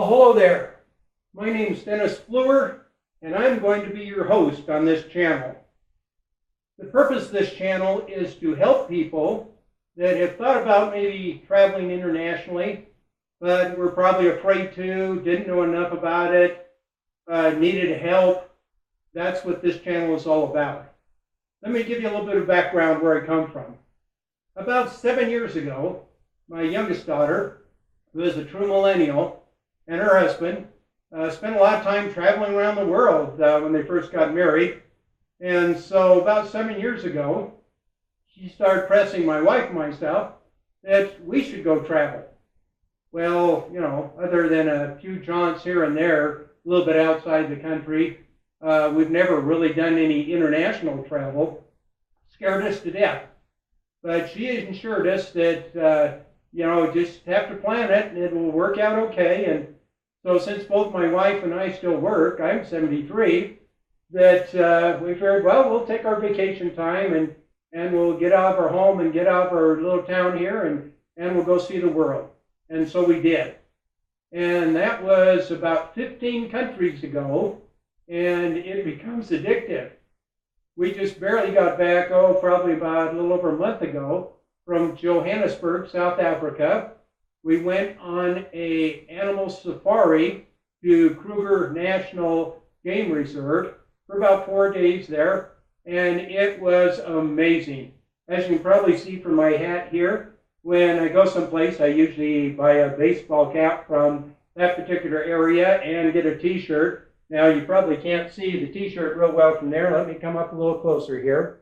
Well, hello there. My name is Dennis Fluer, and I'm going to be your host on this channel. The purpose of this channel is to help people that have thought about maybe traveling internationally, but were probably afraid to, didn't know enough about it, needed help. That's what this channel is all about. Let me give you a little bit of background where I come from. About 7 years ago, my youngest daughter, who is a true millennial, and her husband spent a lot of time traveling around the world when they first got married. And so about 7 years ago, she started pressing my wife and myself that we should go travel. Well, you know, other than a few jaunts here and there, a little bit outside the country, we've never really done any international travel. Scared us to death. But she assured us that, just have to plan it and it will work out okay. And so since both my wife and I still work, I'm 73, that we figured, well, we'll take our vacation time and we'll get out of our home and get out of our little town here and we'll go see the world. And so we did. And that was about 15 countries ago, and it becomes addictive. We just barely got back, probably about a little over a month ago from Johannesburg, South Africa. We went on an animal safari to Kruger National Game Reserve for about 4 days there, and it was amazing. As you can probably see from my hat here, when I go someplace, I usually buy a baseball cap from that particular area and get a t-shirt. Now, you probably can't see the t-shirt real well from there. Let me come up a little closer here.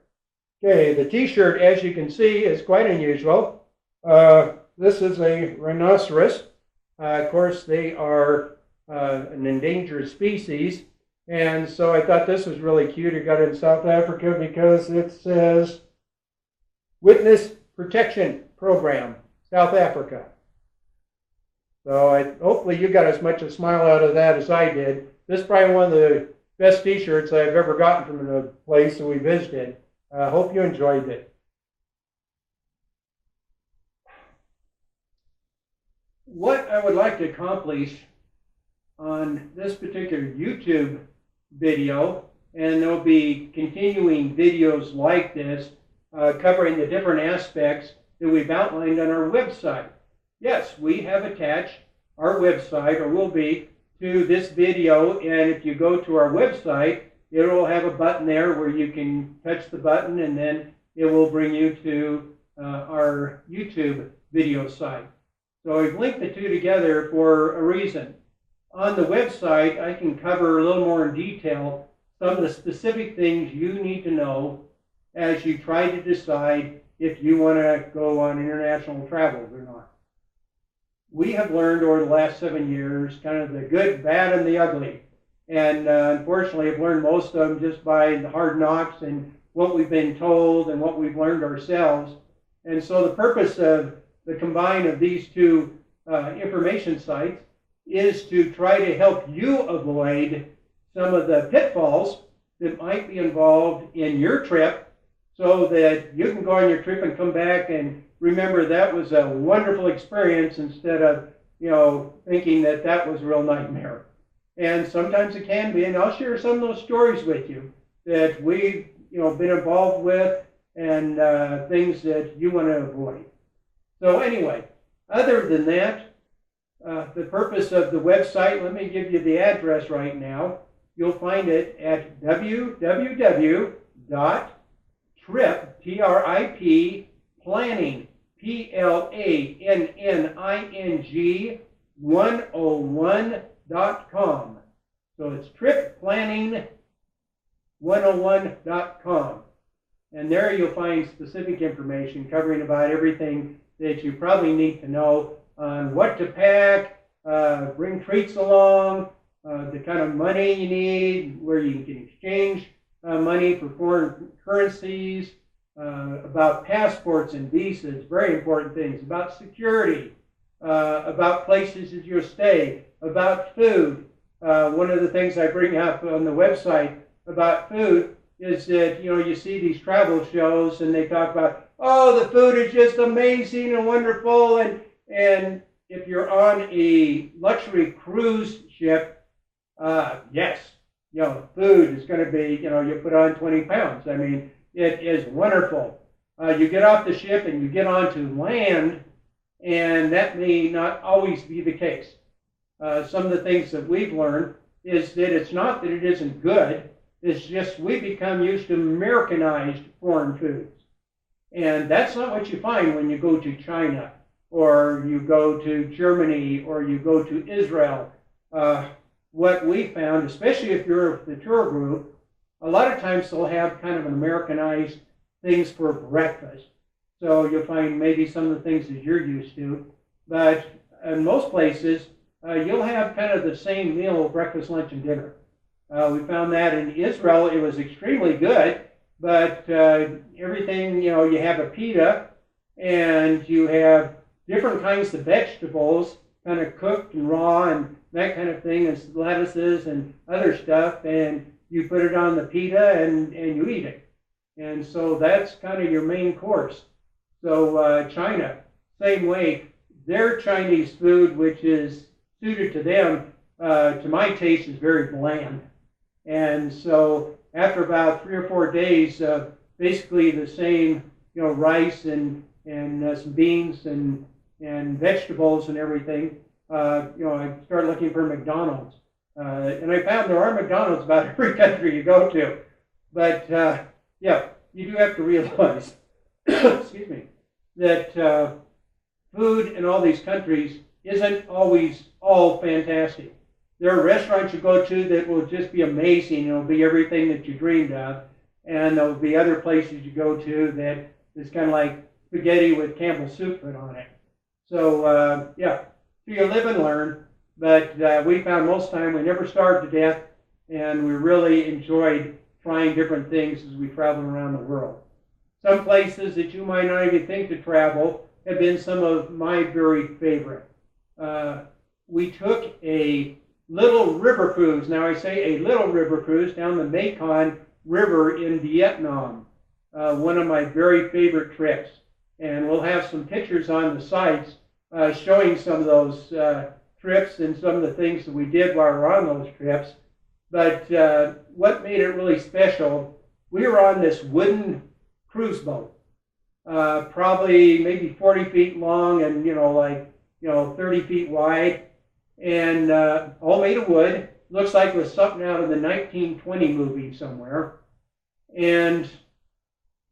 Okay, the t-shirt, as you can see, is quite unusual. This is a rhinoceros. Of course, they are an endangered species. And so I thought this was really cute. I got it in South Africa because it says Witness Protection Program, South Africa. So hopefully you got as much a smile out of that as I did. This is probably one of the best t-shirts I've ever gotten from the place that we visited. I hope you enjoyed it. What I would like to accomplish on this particular YouTube video, and there'll be continuing videos like this covering the different aspects that we've outlined on our website. Yes, we have attached our website, or will be, to this video, and if you go to our website, it will have a button there where you can touch the button and then it will bring you to our YouTube video site. So we've linked the two together for a reason. On the website, I can cover a little more in detail some of the specific things you need to know as you try to decide if you want to go on international travels or not. We have learned over the last 7 years kind of the good, bad, and the ugly. And unfortunately, I've learned most of them just by the hard knocks and what we've been told and what we've learned ourselves. And so the purpose of the combine of these two information sites is to try to help you avoid some of the pitfalls that might be involved in your trip so that you can go on your trip and come back and remember that was a wonderful experience instead of, thinking that that was a real nightmare. And sometimes it can be, and I'll share some of those stories with you that we've, been involved with and things that you want to avoid. So anyway, other than that, the purpose of the website, let me give you the address right now. You'll find it at www.tripplanning, Planning 101.com. So it's Tripplanning101.com. And there you'll find specific information covering about everything that you probably need to know on what to pack, bring treats along, the kind of money you need, where you can exchange money for foreign currencies, about passports and visas, very important things, about security, about places that you'll stay, about food. One of the things I bring up on the website about food is that, you see these travel shows and they talk about, oh, the food is just amazing and wonderful, and if you're on a luxury cruise ship, yes, food is going to be, you put on 20 pounds. I mean, it is wonderful. You get off the ship and you get onto land, and that may not always be the case. Some of the things that we've learned is that it's not that it isn't good, it's just we become used to Americanized foreign foods. And that's not what you find when you go to China, or you go to Germany, or you go to Israel. What we found, especially if you're the tour group, a lot of times they'll have kind of an Americanized things for breakfast. So you'll find maybe some of the things that you're used to. But in most places, you'll have kind of the same meal, breakfast, lunch, and dinner. We found that in Israel, it was extremely good, but everything, you have a pita, and you have different kinds of vegetables, kind of cooked and raw and that kind of thing, and lettuces and other stuff, and you put it on the pita and you eat it. And so that's kind of your main course. So China, same way. Their Chinese food, which is suited to them, to my taste, is very bland. And so after about 3 or 4 days, basically the same, rice and some beans and vegetables and everything, I started looking for McDonald's. And I found there are McDonald's about every country you go to. But, you do have to realize, excuse me, that food in all these countries isn't always all fantastic. There are restaurants you go to that will just be amazing. It'll be everything that you dreamed of. And there'll be other places you go to that is kind of like spaghetti with Campbell's soup put on it. So, so you live and learn. But we found most time we never starved to death, and we really enjoyed trying different things as we traveled around the world. Some places that you might not even think to travel have been some of my very favorite. We took a little river cruise. Now I say a little river cruise down the Mekong River in Vietnam. One of my very favorite trips. And we'll have some pictures on the sites showing some of those trips and some of the things that we did while we were on those trips. But what made it really special, we were on this wooden cruise boat, probably maybe 40 feet long and 30 feet wide, and all made of wood. Looks like it was something out of the 1920 movie somewhere. And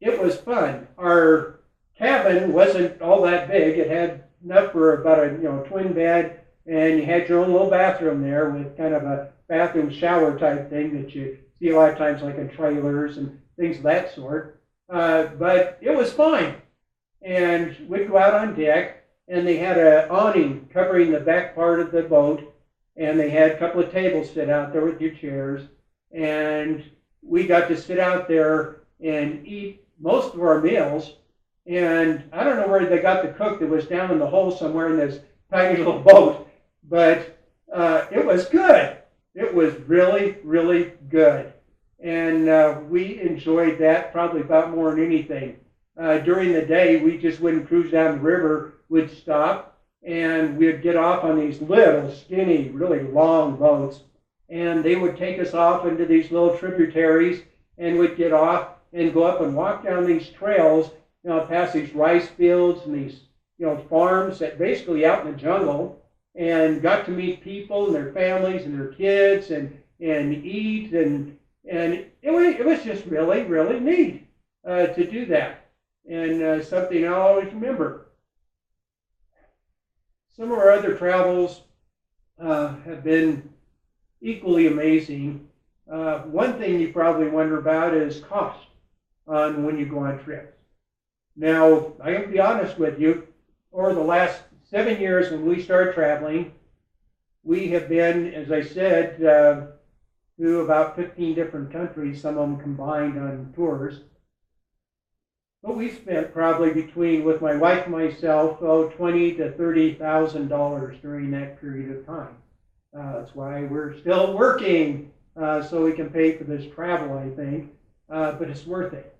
it was fun. Our cabin wasn't all that big. It had enough for about a twin bed, and you had your own little bathroom there with kind of a bathroom shower type thing that you see a lot of times like in trailers and things of that sort. But it was fine. And we'd go out on deck, and they had an awning covering the back part of the boat, and they had a couple of tables set out there with your chairs, and we got to sit out there and eat most of our meals. And I don't know where they got the cook that was down in the hole somewhere in this tiny little boat, but it was good. It was really, really good. And we enjoyed that probably about more than anything. During the day, we just wouldn't cruise down the river. We'd stop, and we'd get off on these little, skinny, really long boats, and they would take us off into these little tributaries, and we'd get off and go up and walk down these trails, past these rice fields and these, farms that basically out in the jungle, and got to meet people and their families and their kids and eat, and it was just really, really neat to do that, and something I'll always remember. Some of our other travels have been equally amazing. One thing you probably wonder about is cost on when you go on trips. Now, I can be honest with you, over the last 7 years when we started traveling, we have been, as I said, to about 15 different countries, some of them combined on tours. But we spent probably with my wife and myself, $20,000 to $30,000 during that period of time. That's why we're still working, so we can pay for this travel, I think. But it's worth it.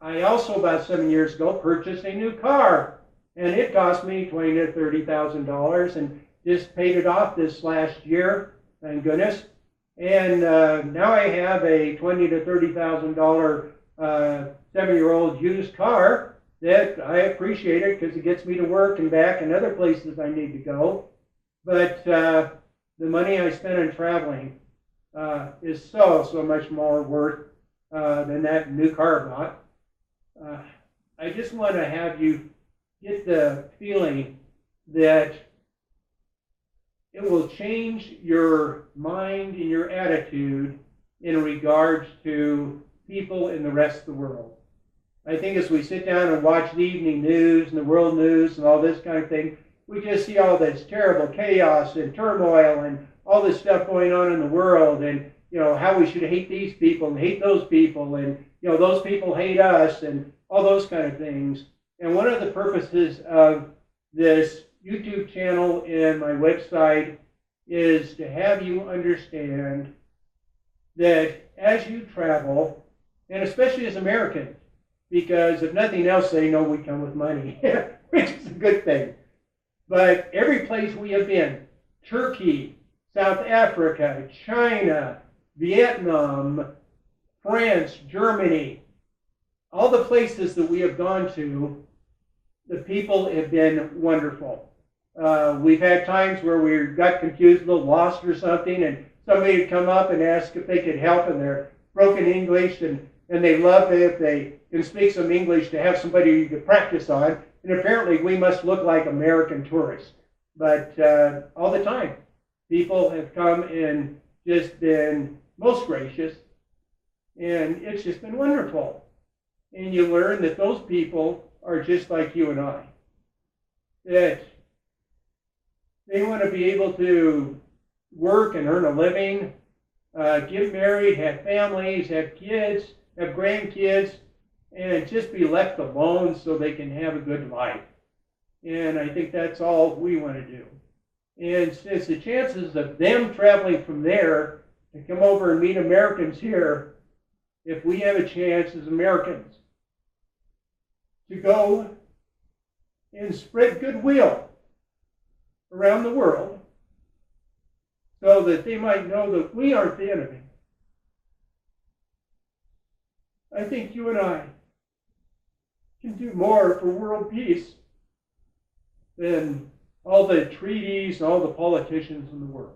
I also, about 7 years ago, purchased a new car. and it cost me $20,000 to $30,000, and just paid it off this last year, thank goodness. And now I have a $20,000 to $30,000 7-year-old used car that I appreciate it because it gets me to work and back and other places I need to go. But the money I spend on traveling is so much more worth than that new car bought. I just want to have you get the feeling that it will change your mind and your attitude in regards to people in the rest of the world. I think as we sit down and watch the evening news and the world news and all this kind of thing, we just see all this terrible chaos and turmoil and all this stuff going on in the world, and how we should hate these people and hate those people, and those people hate us, and all those kind of things. And one of the purposes of this YouTube channel and my website is to have you understand that as you travel, and especially as Americans, because if nothing else, they know we come with money, which is a good thing. But every place we have been, Turkey, South Africa, China, Vietnam, France, Germany, all the places that we have gone to, the people have been wonderful. We've had times where we got confused, a little lost or something, and somebody would come up and ask if they could help in their broken English, and they love it if they can speak some English to have somebody you could practice on. And apparently we must look like American tourists. But all the time, people have come and just been most gracious, and it's just been wonderful. And you learn that those people are just like you and I. That they want to be able to work and earn a living, get married, have families, have kids, have grandkids, and just be left alone so they can have a good life. And I think that's all we want to do. And since the chances of them traveling from there to come over and meet Americans here, if we have a chance as Americans to go and spread goodwill around the world so that they might know that we aren't the enemy, I think you and I can do more for world peace than all the treaties and all the politicians in the world.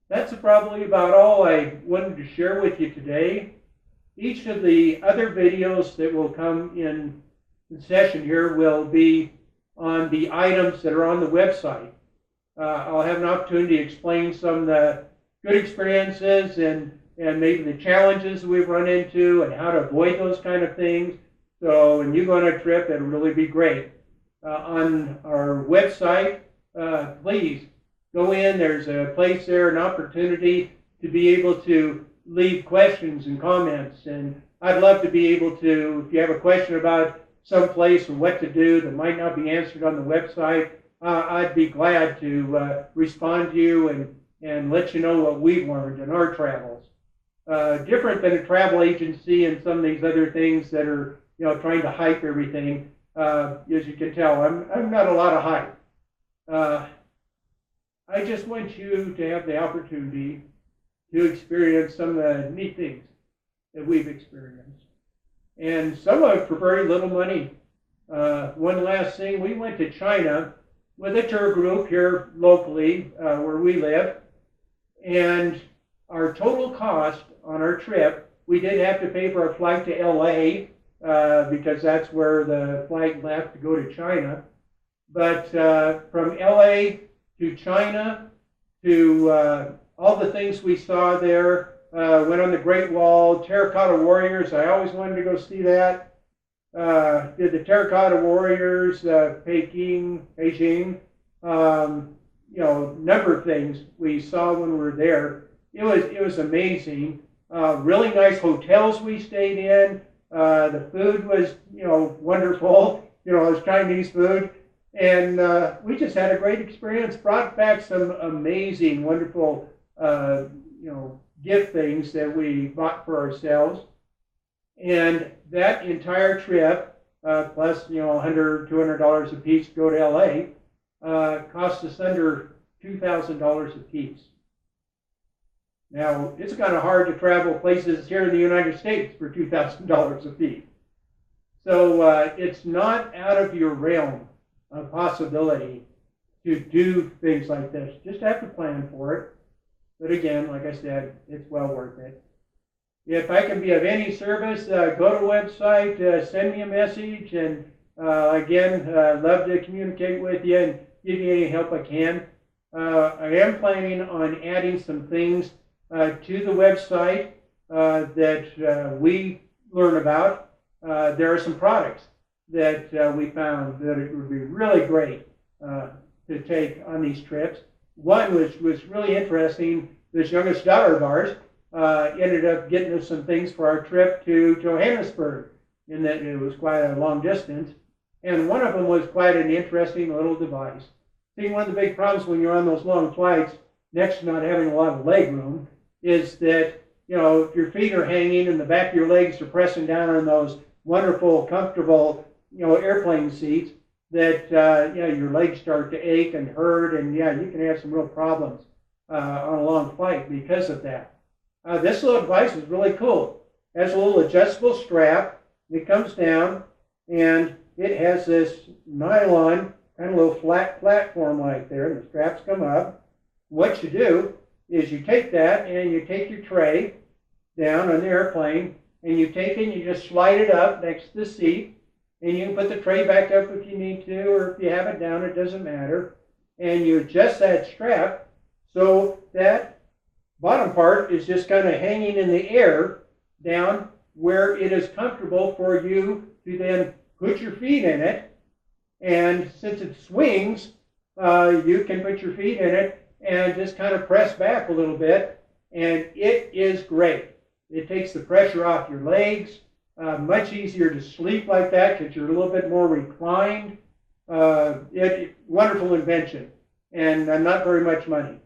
That's probably about all I wanted to share with you today. Each of the other videos that will come in the session here will be on the items that are on the website. I'll have an opportunity to explain some of the good experiences and maybe the challenges we've run into and how to avoid those kind of things. So when you go on a trip, it'll really be great. On our website, please go in. There's a place there, an opportunity to be able to leave questions and comments. And I'd love to be able to, if you have a question about some place and what to do that might not be answered on the website, I'd be glad to respond to you and let you know what we've learned in our travels. Different than a travel agency and some of these other things that are trying to hype everything. As you can tell, I'm not a lot of hype. I just want you to have the opportunity to experience some of the neat things that we've experienced. And some of it for very little money. One last thing, we went to China with a tour group here locally where we live, and our total cost on our trip, we did have to pay for a flight to LA because that's where the flight left to go to China. But from LA to China to all the things we saw there, went on the Great Wall, Terracotta Warriors, I always wanted to go see that. Did the Terracotta Warriors, Beijing, number of things we saw when we were there. It was amazing. Really nice hotels we stayed in. The food was, wonderful. It was Chinese food. And we just had a great experience. Brought back some amazing, wonderful, gift things that we bought for ourselves. And that entire trip, plus $100, $200 a piece to go to LA, cost us under $2,000 a piece. Now, it's kind of hard to travel places here in the United States for $2,000 a piece. So it's not out of your realm of possibility to do things like this. Just have to plan for it. But again, like I said, it's well worth it. If I can be of any service, go to the website, send me a message, and again, love to communicate with you and give you any help I can. I am planning on adding some things to the website that we learn about. There are some products that we found that it would be really great to take on these trips. One which was really interesting, this youngest daughter of ours ended up getting us some things for our trip to Johannesburg, in that it was quite a long distance. And one of them was quite an interesting little device. See, one of the big problems when you're on those long flights, next to not having a lot of leg room, is that, if your feet are hanging and the back of your legs are pressing down on those wonderful, comfortable, airplane seats, that, your legs start to ache and hurt, and you can have some real problems on a long flight because of that. This little device is really cool. It has a little adjustable strap. It comes down, and it has this nylon kind of little flat platform like there, and the straps come up. What you do is you take that, and you take your tray down on the airplane, and you take it and you just slide it up next to the seat, and you can put the tray back up if you need to, or if you have it down, it doesn't matter. And you adjust that strap so that bottom part is just kind of hanging in the air down where it is comfortable for you to then put your feet in it. And since it swings, you can put your feet in it and just kind of press back a little bit. And it is great. It takes the pressure off your legs. Much easier to sleep like that because you're a little bit more reclined. Wonderful invention, and not very much money.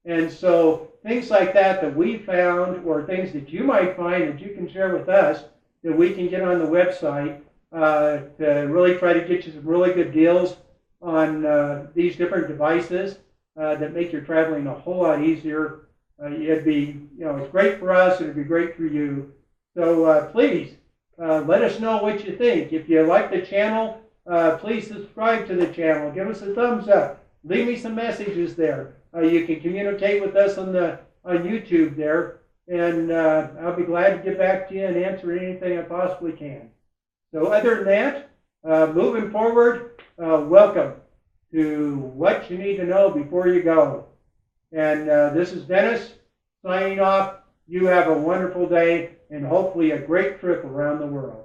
And so things like that we found, or things that you might find that you can share with us, that we can get on the website to really try to get you some really good deals on these different devices that make your traveling a whole lot easier. It'd be, it's great for us, it'd be great for you. So please let us know what you think. If you like the channel, please subscribe to the channel. Give us a thumbs up. Leave me some messages there. You can communicate with us on YouTube there, and I'll be glad to get back to you and answer anything I possibly can. So other than that, moving forward, welcome to What You Need to Know Before You Go. And this is Dennis signing off. You have a wonderful day and hopefully a great trip around the world.